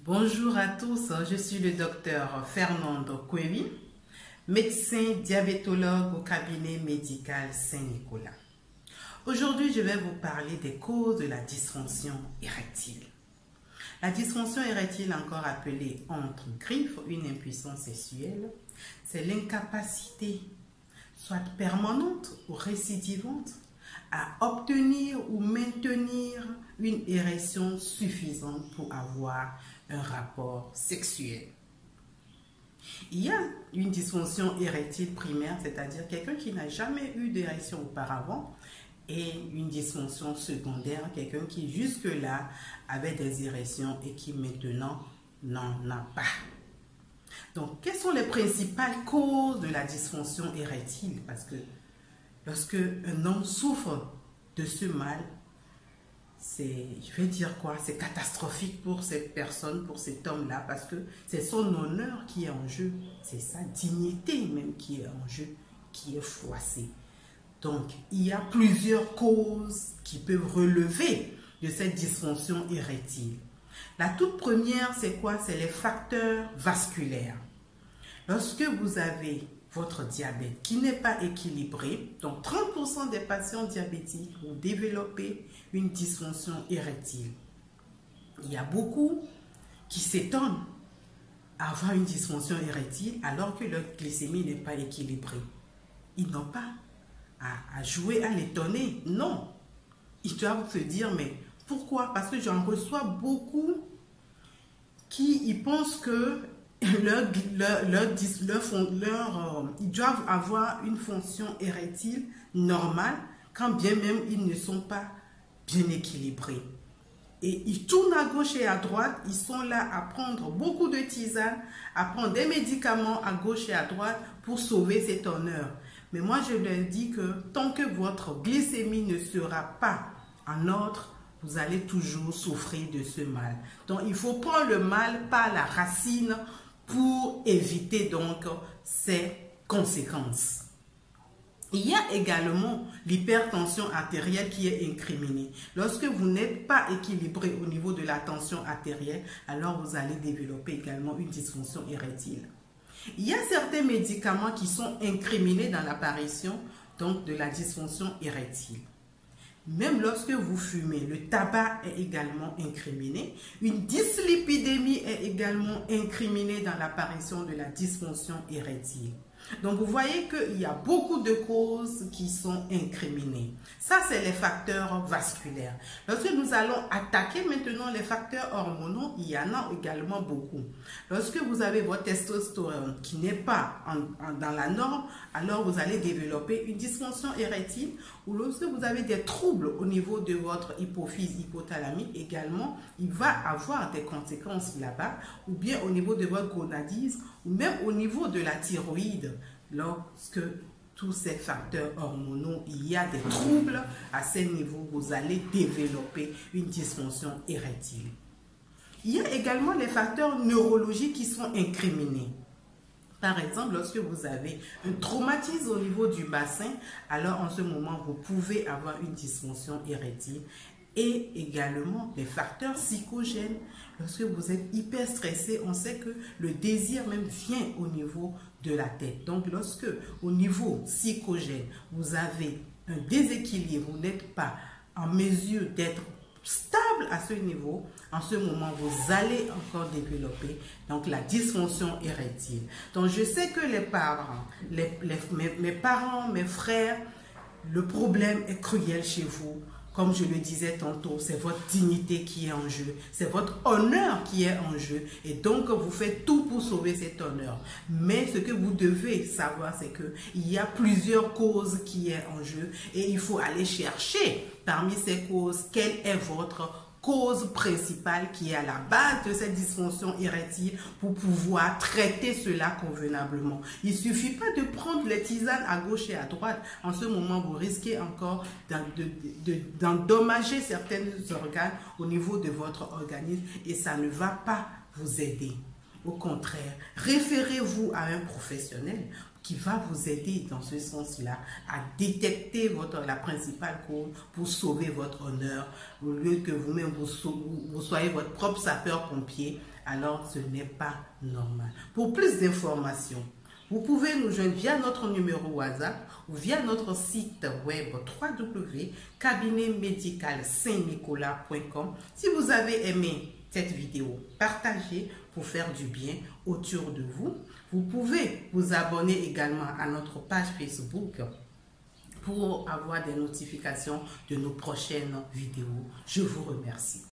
Bonjour à tous, je suis le docteur Fernando Kwewi, médecin diabétologue au cabinet médical Saint-Nicolas. Aujourd'hui, je vais vous parler des causes de la dysfonction érectile. La dysfonction érectile, encore appelée entre griffes, une impuissance sexuelle, c'est l'incapacité, soit permanente ou récidivante, à obtenir ou maintenir une érection suffisante pour avoir un rapport sexuel. Il y a une dysfonction érectile primaire, c'est-à-dire quelqu'un qui n'a jamais eu d'érection auparavant, et une dysfonction secondaire, quelqu'un qui jusque-là avait des érections et qui maintenant n'en a pas. Donc, quelles sont les principales causes de la dysfonction érectile? Parce que lorsque un homme souffre de ce mal, je vais dire quoi, c'est catastrophique pour cette personne, pour cet homme-là, parce que c'est son honneur qui est en jeu, c'est sa dignité même qui est en jeu, qui est froissée. Donc, il y a plusieurs causes qui peuvent relever de cette dysfonction érectile. La toute première, c'est quoi? C'est les facteurs vasculaires. Lorsque vous avez votre diabète qui n'est pas équilibré, donc 30% des patients diabétiques vont développer une dysfonction érectile. Il y a beaucoup qui s'étonnent à avoir une dysfonction érectile alors que leur glycémie n'est pas équilibrée. Ils n'ont pas à jouer à l'étonner, non. Ils doivent se dire, mais pourquoi? Parce que j'en reçois beaucoup qui pensent que ils doivent avoir une fonction érectile normale quand bien même ils ne sont pas bien équilibrés. Et ils tournent à gauche et à droite, ils sont là à prendre beaucoup de tisanes, à prendre des médicaments à gauche et à droite pour sauver cet honneur. Mais moi je leur dis que tant que votre glycémie ne sera pas en ordre, vous allez toujours souffrir de ce mal. Donc il faut prendre le mal par la racine pour éviter donc ces conséquences. Il y a également l'hypertension artérielle qui est incriminée. Lorsque vous n'êtes pas équilibré au niveau de la tension artérielle, alors vous allez développer également une dysfonction érectile. Il y a certains médicaments qui sont incriminés dans l'apparition donc de la dysfonction érectile. Même lorsque vous fumez, le tabac est également incriminé. Une dyslipidémie est également incriminée dans l'apparition de la dysfonction érectile. Donc, vous voyez qu'il y a beaucoup de causes qui sont incriminées. Ça, c'est les facteurs vasculaires. Lorsque nous allons attaquer maintenant les facteurs hormonaux, il y en a également beaucoup. Lorsque vous avez votre testostérone qui n'est pas dans la norme, alors vous allez développer une dysfonction érectile. Ou lorsque vous avez des troubles au niveau de votre hypophyse hypothalamique également, il va avoir des conséquences là-bas, ou bien au niveau de votre gonadisme, ou même au niveau de la thyroïde. Lorsque tous ces facteurs hormonaux, il y a des troubles à ces niveaux, vous allez développer une dysfonction érectile. Il y a également les facteurs neurologiques qui sont incriminés. Par exemple, lorsque vous avez un traumatisme au niveau du bassin, alors en ce moment, vous pouvez avoir une dysfonction érectile. Et également les facteurs psychogènes. Lorsque vous êtes hyper stressé, on sait que le désir même vient au niveau de la tête. Donc lorsque au niveau psychogène, vous avez un déséquilibre, vous n'êtes pas en mesure d'être stable à ce niveau, en ce moment, vous allez encore développer donc la dysfonction érectile. Donc je sais que les parents, mes parents, mes frères, le problème est cruel chez vous. Comme je le disais tantôt, c'est votre dignité qui est en jeu, c'est votre honneur qui est en jeu. Et donc, vous faites tout pour sauver cet honneur. Mais ce que vous devez savoir, c'est qu'il y a plusieurs causes qui sont en jeu. Et il faut aller chercher parmi ces causes, quelle est votre cause principale qui est à la base de cette dysfonction érectile pour pouvoir traiter cela convenablement. Il ne suffit pas de prendre les tisanes à gauche et à droite. En ce moment, vous risquez encore d'endommager certains organes au niveau de votre organisme et ça ne va pas vous aider. Au contraire, référez-vous à un professionnel qui va vous aider dans ce sens-là à détecter la principale cause pour sauver votre honneur. Au lieu que vous-même vous soyez votre propre sapeur-pompier, alors ce n'est pas normal. Pour plus d'informations, vous pouvez nous joindre via notre numéro WhatsApp ou via notre site web www.cabinetmédical-saint-nicolas.com. Si vous avez aimé cette vidéo, partagez pour faire du bien autour de vous. Vous pouvez vous abonner également à notre page Facebook pour avoir des notifications de nos prochaines vidéos. Je vous remercie.